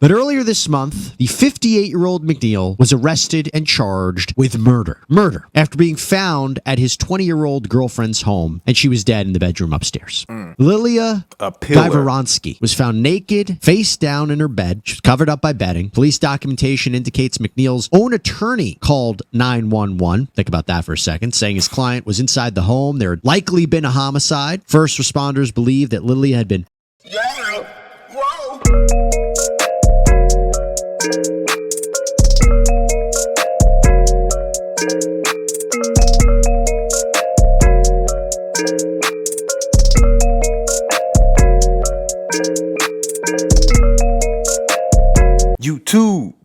But earlier this month, the 58-year-old McNeil was arrested and charged with murder. Murder after being found at his 20-year-old girlfriend's home, and she was dead in the bedroom upstairs. Lilia Gavronsky was found naked, face down in her bed. She was covered up by bedding. Police documentation indicates McNeil's own attorney called 911. Think about that for a second, saying his client was inside the home. There had likely been a homicide. First responders believe that Lilia had been...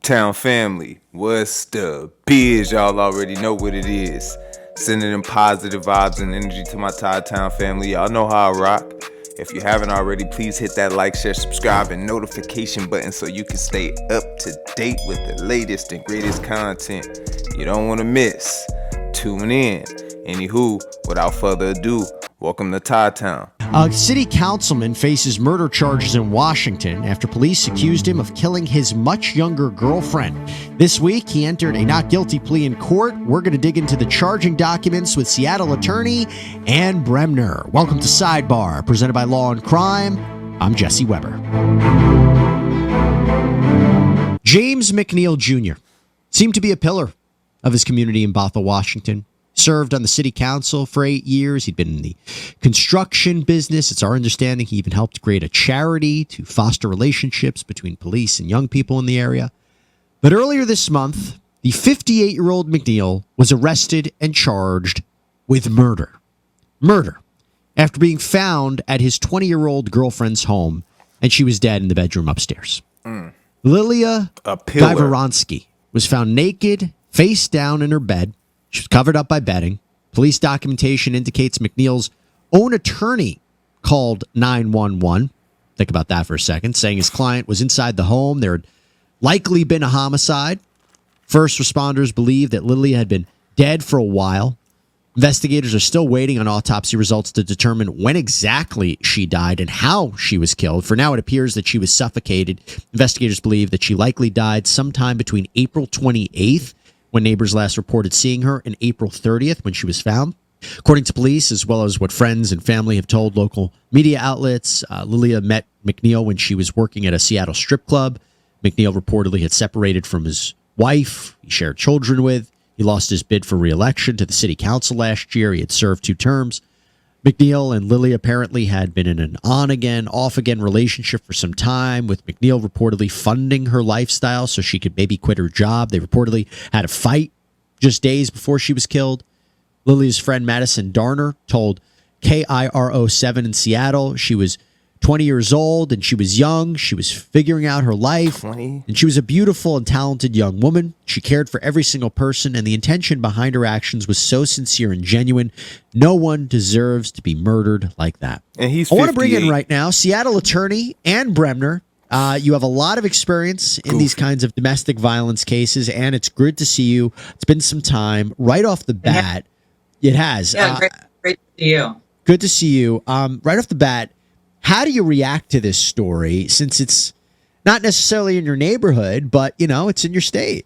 Todd-Town family, what's the biz? Y'all already know what it is. Sending them positive vibes and energy to my Todd-Town family. Y'all know how I rock. If you haven't already, please hit that like, share, subscribe, and notification button so you can stay up to date with the latest and greatest content you don't want to miss. Tune in. Anywho, without further ado, welcome to Todd-Town. A city councilman faces murder charges in Washington after police accused him of killing his much younger girlfriend. This week, he entered a not guilty plea in court. We're going to dig into the charging documents with Seattle attorney Ann Bremner. Welcome to Sidebar, presented by Law and Crime. I'm Jesse Weber. James McNeil Jr. seemed to be a pillar of his community in Bothell, Washington. Served on the city council for 8 years. He'd been in the construction business. It's our understanding he even helped create a charity to foster relationships between police and young people in the area. But earlier this month, the 58-year-old McNeil was arrested and charged with murder. Murder after being found at his 20-year-old girlfriend's home, and she was dead in the bedroom upstairs. Lilia Gavronsky was found naked, face down in her bed. She was covered up by bedding. Police documentation indicates McNeil's own attorney called 911. Think about that for a second, saying his client was inside the home. There had likely been a homicide. First responders believe that Lilia had been dead for a while. Investigators are still waiting on autopsy results to determine when exactly she died and how she was killed. For now, it appears that she was suffocated. Investigators believe that she likely died sometime between April 28th, when neighbors last reported seeing her, and April 30th, when she was found. According to police, as well as what friends and family have told local media outlets, Lilia met McNeil when she was working at a Seattle strip club. McNeil reportedly had separated from his wife he shared children with. He lost his bid for re-election to the city council last year. He had served 2 terms. McNeil and Lilia apparently had been in an on-again, off-again relationship for some time, with McNeil reportedly funding her lifestyle so she could maybe quit her job. They reportedly had a fight just days before she was killed. Lilia's friend Madison Darner told KIRO7 in Seattle she was 20 years old and she was young. She was figuring out her life. 20? And she was a beautiful and talented young woman. She cared for every single person, and the intention behind her actions was so sincere and genuine. No one deserves to be murdered like that. And he's 58. I want to bring in 58. right now Seattle attorney Ann Bremner. You have a lot of experience in these kinds of domestic violence cases, and it's good to see you. It's been some time. Right off the bat, it has. Yeah, great to see you. Good to see you. Right off the bat, how do you react to this story, since it's not necessarily in your neighborhood, but, you know, it's in your state?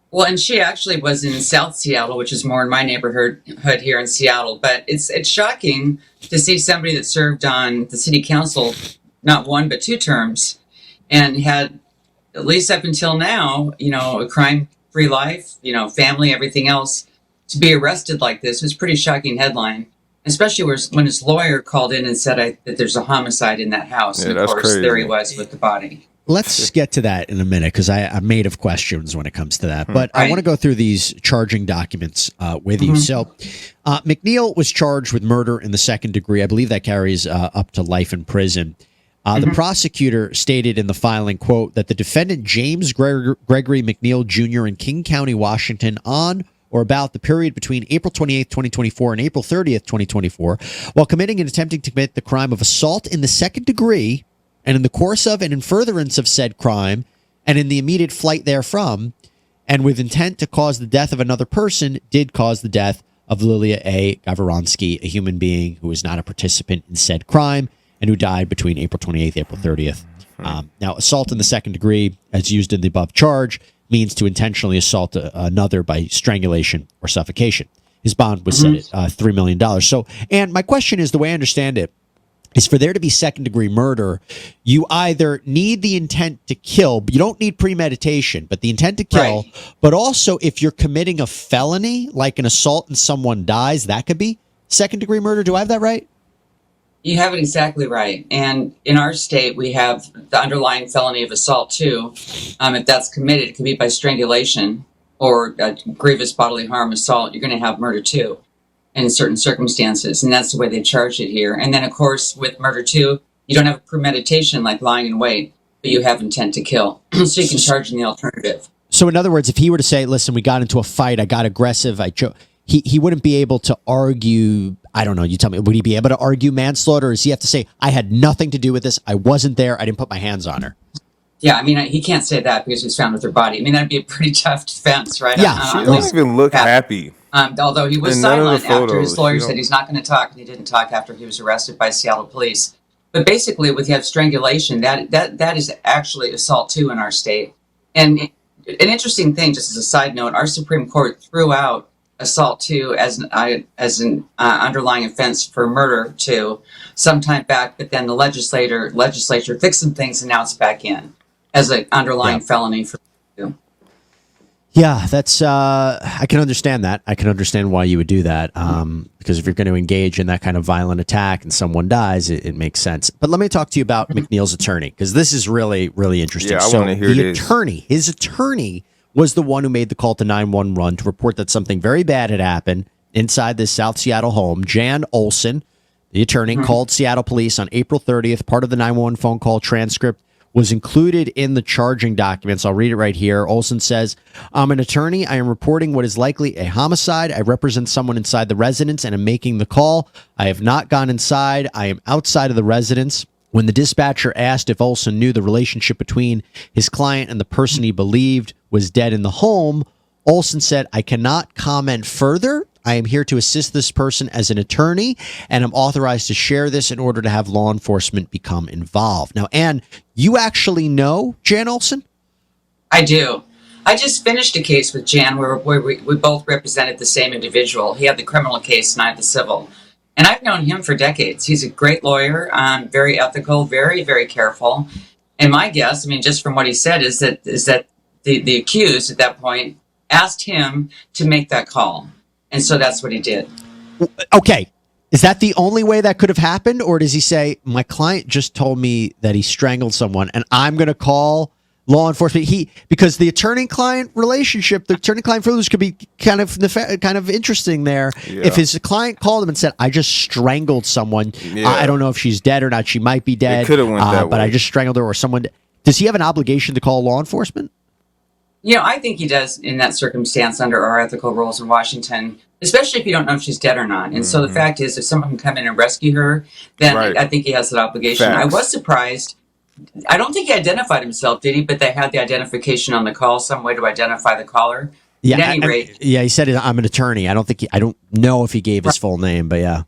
Well, and she actually was in South Seattle, which is more in my neighborhood here in Seattle. But it's shocking to see somebody that served on the city council, not 1 but 2 terms, and had, at least up until now, you know, a crime-free life, you know, family, everything else, to be arrested like this was a pretty shocking headline. Especially when his lawyer called in and said that there's a homicide in that house. Yeah, and of course, crazy. there he was with the body. Let's get to that in a minute, because I'm made of questions when it comes to that. But I want to go through these charging documents with you. So McNeil was charged with murder in the 2nd degree. I believe that carries up to life in prison. The prosecutor stated in the filing, quote, that the defendant James Gregory McNeil Jr. in King County, Washington, on or about the period between April 28th, 2024 and April 30th, 2024, while committing and attempting to commit the crime of assault in the 2nd degree, and in the course of and in furtherance of said crime, and in the immediate flight therefrom, and with intent to cause the death of another person, did cause the death of Lilia A. Gavronsky, a human being who was not a participant in said crime, and who died between April 28th, April 30th. Now, assault in the second degree, as used in the above charge, means to intentionally assault another by strangulation or suffocation. His bond was set at $3 million. So, and my question is, the way I understand it, is for there to be second degree murder, you either need the intent to kill, but you don't need premeditation, but the intent to kill. Right. But also, if you're committing a felony, like an assault and someone dies, that could be second degree murder. Do I have that right? You have it exactly right. And in our state, we have the underlying felony of assault too. If that's committed, it could be by strangulation or grievous bodily harm assault. You're going to have murder too in certain circumstances. And that's the way they charge it here. And then, of course, with murder too, you don't have premeditation like lying in wait, but you have intent to kill. So you can charge in the alternative. So in other words, if he were to say, listen, we got into a fight, I got aggressive, he wouldn't be able to argue, I don't know, you tell me, would he be able to argue manslaughter, or does he have to say, I had nothing to do with this, I wasn't there, I didn't put my hands on her? Yeah, I mean, he can't say that because he was found with her body. I mean, that'd be a pretty tough defense, right? Yeah. She don't even look happy. Although he was silent after his lawyer said he's not going to talk, and he didn't talk after he was arrested by Seattle police. But basically, with you have strangulation, that is actually assault too in our state. And an interesting thing, just as a side note, our Supreme Court threw out assault too as an underlying offense for murder too some time back, but then the legislature fixed some things, and now it's back in as an underlying felony for two. Yeah, that's I can understand that. I can understand why you would do that, because if you're going to engage in that kind of violent attack and someone dies, it makes sense. But let me talk to you about McNeil's attorney, because this is really, really interesting. Yeah, I want to hear this. His attorney was the one who made the call to 911 to report that something very bad had happened inside this South Seattle home. Jan Olson, the attorney, called Seattle police on April 30th. Part of the 911 phone call transcript was included in the charging documents. I'll read it right here. Olson says, I'm an attorney. I am reporting what is likely a homicide. I represent someone inside the residence and am making the call. I have not gone inside. I am outside of the residence. When the dispatcher asked if Olson knew the relationship between his client and the person he believed was dead in the home, Olson said, I cannot comment further. I am here to assist this person as an attorney, and I'm authorized to share this in order to have law enforcement become involved. Now, Ann, you actually know Jan Olson? I do. I just finished a case with Jan where we both represented the same individual. He had the criminal case and I had the civil. And I've known him for decades. He's a great lawyer, very ethical, very, very careful. And my guess, I mean, just from what he said, is that the accused at that point asked him to make that call. And so that's what he did. Okay. Is that the only way that could have happened? Or does he say, my client just told me that he strangled someone and I'm going to call law enforcement? Because the attorney-client relationship, the attorney-client privilege could be kind of interesting there. Yeah. If his client called him and said, I just strangled someone. Yeah. I don't know if she's dead or not. She might be dead. It could have went that way. But I just strangled her, or someone. Does he have an obligation to call law enforcement? You know, I think he does in that circumstance under our ethical rules in Washington, especially if you don't know if she's dead or not. And so the fact is, if someone can come in and rescue her, then I think he has that obligation. Facts. I was surprised. I don't think he identified himself, did he? But they had the identification on the call, some way to identify the caller. Yeah, at any rate. He said, I'm an attorney. I don't know if he gave his full name, but yeah.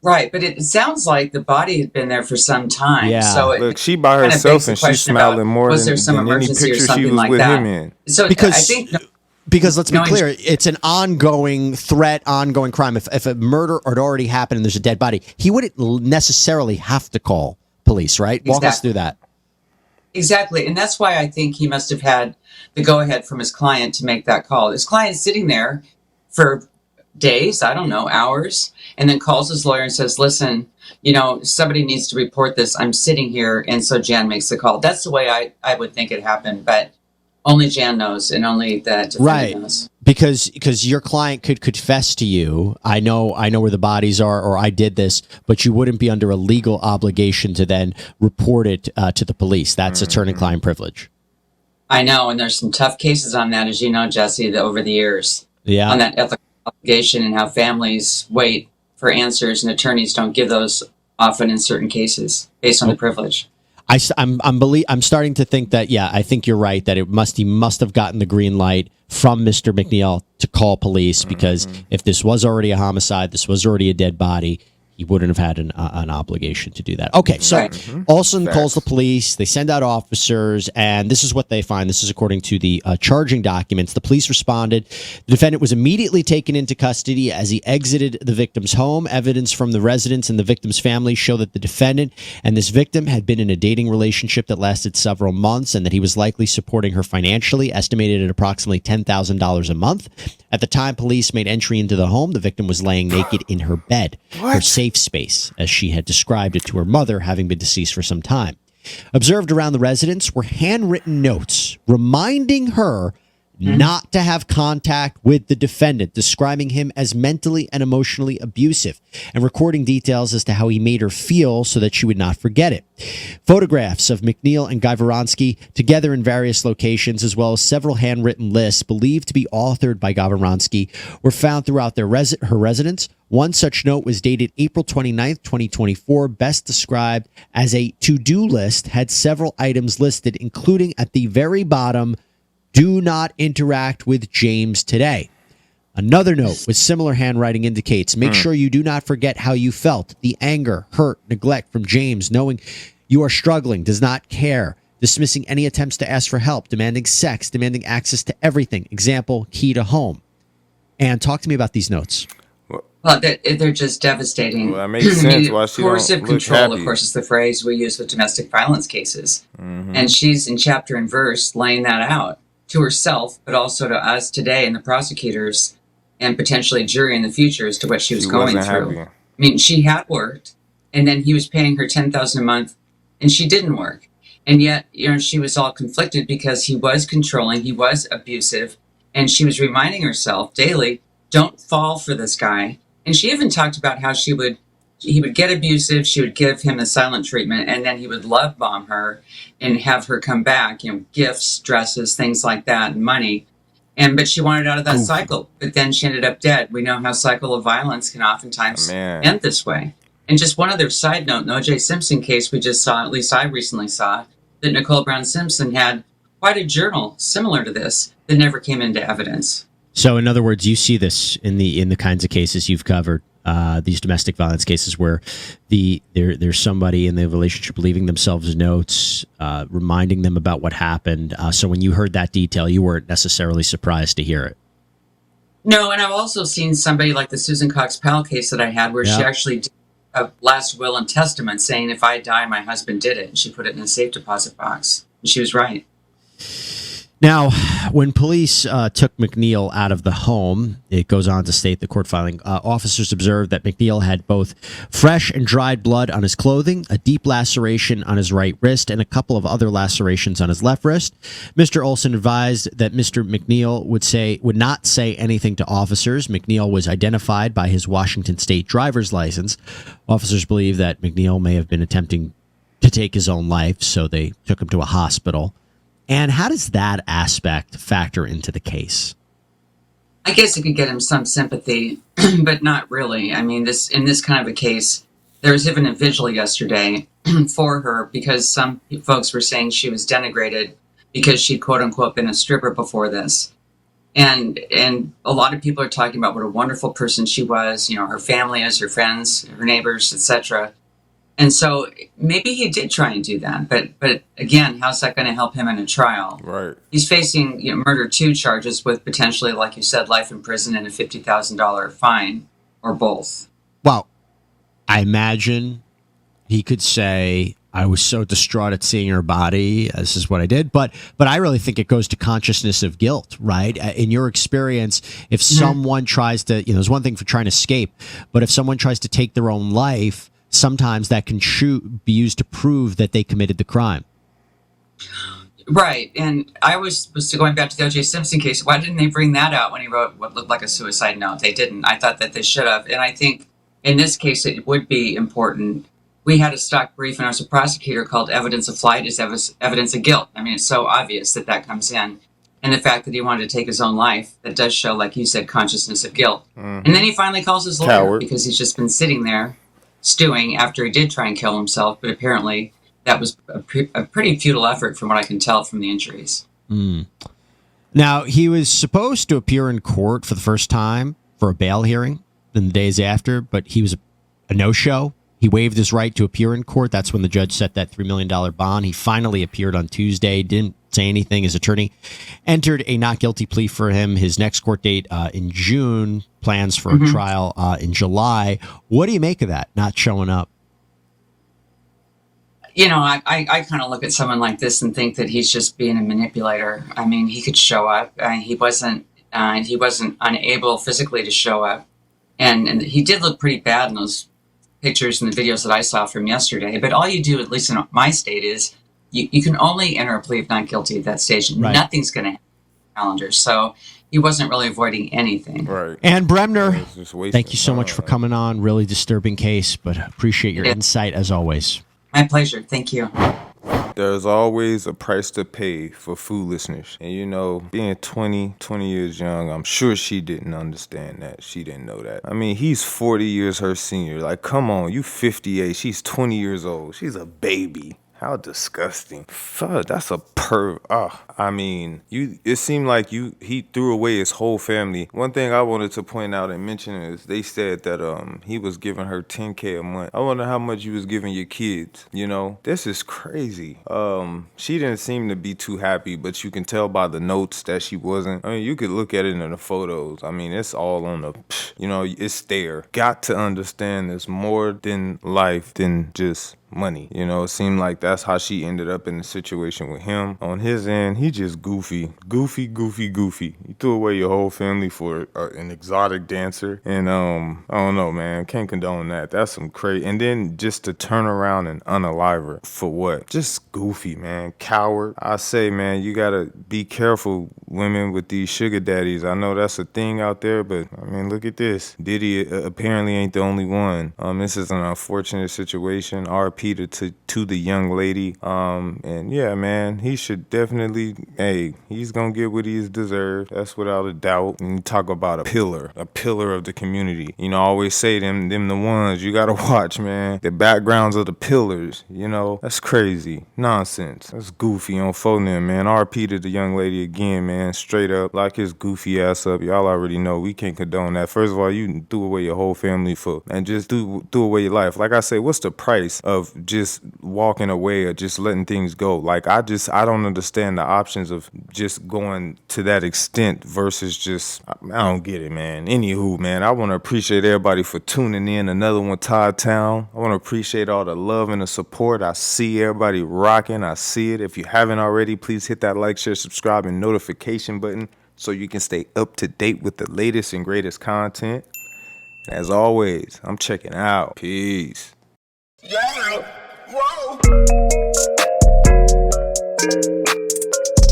Right, but it sounds like the body had been there for some time. Yeah. So look, she by herself and she's smiling more than any picture she was with him in. So I think because let's be clear, it's an ongoing threat, ongoing crime. If a murder had already happened and there's a dead body, he wouldn't necessarily have to call police, right? Walk us through that. Exactly, and that's why I think he must have had the go-ahead from his client to make that call. His client's sitting there for days, I don't know, hours, and then calls his lawyer and says, listen, somebody needs to report this. I'm sitting here. And so Jan makes the call. That's the way I would think it happened. But only Jan knows, and only that defendant knows. Because your client could confess to you, I know where the bodies are, or I did this, but you wouldn't be under a legal obligation to then report it to the police. That's attorney-client privilege. I know, and there's some tough cases on that, as you know, Jesse, over the years. Yeah. On that ethical obligation and how families wait for answers, and attorneys don't give those often in certain cases based on the privilege. I'm starting to think that, I think you're right, that he must have gotten the green light from Mr. McNeil to call police, because if this was already a homicide, this was already a dead body, he wouldn't have had an obligation to do that. Okay, so Right. Olson calls the police. They send out officers, and this is what they find. This is according to the charging documents. The police responded. The defendant was immediately taken into custody as he exited the victim's home. Evidence from the residents and the victim's family show that the defendant and this victim had been in a dating relationship that lasted several months and that he was likely supporting her financially, estimated at approximately $10,000 a month. At the time police made entry into the home, the victim was laying naked in her bed, her safe space, as she had described it to her mother, having been deceased for some time. Observed around the residence were handwritten notes reminding her not to have contact with the defendant, describing him as mentally and emotionally abusive, and recording details as to how he made her feel so that she would not forget it. Photographs of McNeil and Gavronsky together in various locations, as well as several handwritten lists believed to be authored by Gavronsky, were found throughout her residence. One such note was dated April 29th, 2024, best described as a to-do list, had several items listed, including at the very bottom, "Do not interact with James today." Another note with similar handwriting indicates, "Make sure you do not forget how you felt, the anger, hurt, neglect from James, knowing you are struggling, does not care, dismissing any attempts to ask for help, demanding sex, demanding access to everything. Example, key to home." And talk to me about these notes. Well, they're just devastating. Well, that makes sense. Why she coercive don't look control, happy. of course, is the phrase we use with domestic violence cases. And she's in chapter and verse laying that out to herself, but also to us today and the prosecutors and potentially jury in the future as to what she was going wasn't through. happy. I mean, she had worked, and then he was paying her $10,000 a month, and she didn't work. And yet, she was all conflicted because he was controlling, he was abusive, and she was reminding herself daily, don't fall for this guy. And she even talked about how he would get abusive, she would give him the silent treatment, and then he would love bomb her and have her come back, gifts, dresses, things like that, and money. But she wanted out of that cycle. But then she ended up dead. We know how cycle of violence can oftentimes end this way. And just one other side note, in the O.J. Simpson case we just saw, at least I recently saw, that Nicole Brown Simpson had quite a journal similar to this that never came into evidence. So, in other words, you see this in the kinds of cases you've covered, these domestic violence cases where there's somebody in the relationship leaving themselves notes, reminding them about what happened. So, when you heard that detail, you weren't necessarily surprised to hear it. No, and I've also seen somebody like the Susan Cox Powell case that I had, where she actually did a last will and testament saying, "If I die, my husband did it," and she put it in a safe deposit box. And she was right. Now, when police took McNeil out of the home, it goes on to state the court filing, officers observed that McNeil had both fresh and dried blood on his clothing, a deep laceration on his right wrist, and a couple of other lacerations on his left wrist. Mr. Olson advised that Mr. McNeil would not say anything to officers. McNeil was identified by his Washington State driver's license. Officers believe that McNeil may have been attempting to take his own life, so they took him to a hospital. And how does that aspect factor into the case? I guess it could get him some sympathy, but not really. I mean, in this kind of a case, there was even a vigil yesterday for her because some folks were saying she was denigrated because she'd quote unquote been a stripper before this. And a lot of people are talking about what a wonderful person she was, her family is, her friends, her neighbors, etc. And so maybe he did try and do that, but again, how's that going to help him in a trial? Right. He's facing murder 2 charges with potentially, like you said, life in prison and a $50,000 fine, or both. Well, I imagine he could say, "I was so distraught at seeing her body. This is what I did." But I really think it goes to consciousness of guilt, right? In your experience, if someone tries to, there's one thing for trying to escape, but if someone tries to take their own life, sometimes that can be used to prove that they committed the crime. Right. And I was going back to the O.J. Simpson case. Why didn't they bring that out when he wrote what looked like a suicide note? They didn't. I thought that they should have. And I think in this case, it would be important. We had a stock brief, and I was a prosecutor, called evidence of flight is evidence of guilt. I mean, it's so obvious that comes in. And the fact that he wanted to take his own life, that does show, like you said, consciousness of guilt. And then he finally calls his lawyer Coward. because he's just been sitting there stewing after he did try and kill himself, but apparently that was a pretty futile effort from what I can tell from the injuries. Now, he was supposed to appear in court for the first time for a bail hearing in the days after, but he was a no-show. He waived his right to appear in court. That's when the judge set that $3 million bond. He finally appeared on Tuesday, didn't say anything. His attorney entered a not guilty plea for him. His next court date in June, plans for a trial in July. What do you make of that, not showing up? You know, I kind of look at someone like this and think that he's just being a manipulator. I mean, he could show up. He wasn't unable physically to show up. And he did look pretty bad in those pictures and the videos that I saw from yesterday. But all you do, at least in my state, is you can only enter a plea of not guilty at that stage. Right. Nothing's going to happen on the calendar. So he wasn't really avoiding anything. Right. And Bremner, Yeah, thank you so much for coming on. Really disturbing case, but appreciate your insight as always. My pleasure. Thank you. There's always a price to pay for foolishness. And you know, being 20 years young, I'm sure she didn't understand that. She didn't know that. I mean, he's 40 years her senior. Like, come on, you 58. She's 20 years old. She's a baby. How disgusting. Fuck, that's a perv. I mean, it seemed like he threw away his whole family. One thing I wanted to point out and mention is they said that he was giving her $10K a month. I wonder how much you was giving your kids, you know? This is crazy. She didn't seem to be too happy, but you can tell by the notes that she wasn't. I mean, you could look at it in the photos. I mean, it's all on the, you know, it's there. Got to understand there's more than life than just money. You know, it seemed like that's how she ended up in the situation with him. On his end, he just goofy. You threw away your whole family for an exotic dancer. And I don't know, man. Can't condone that. That's some crazy. And then just to turn around and unalive her for what? Just goofy, man. Coward. I say, man, you gotta be careful, women, with these sugar daddies. I know that's a thing out there, but I mean, look at this. Diddy apparently ain't the only one. This is an unfortunate situation. RP to the young lady. And yeah, man, he should definitely, he's gonna get what he's deserved. That's without a doubt. And you talk about a pillar of the community. You know, I always say them the ones you gotta watch, man. The backgrounds of the pillars, you know, that's crazy. Nonsense. That's goofy on phone them, man. RP to the young lady again, man. Straight up, lock his goofy ass up. Y'all already know we can't condone that. First of all, you threw away your whole family and just threw away your life. Like I say, what's the price of just walking away or just letting things go? Like, I don't understand the options of just going to that extent versus just, I don't get it, man. Anywho, man, I want to appreciate everybody for tuning in. Another one, Todd-Town. I want to appreciate all the love and the support. I see everybody rocking. I see it. If you haven't already, please hit that like, share, subscribe, and notification button so you can stay up to date with the latest and greatest content. As always, I'm checking out. Peace. Yeah. Whoa.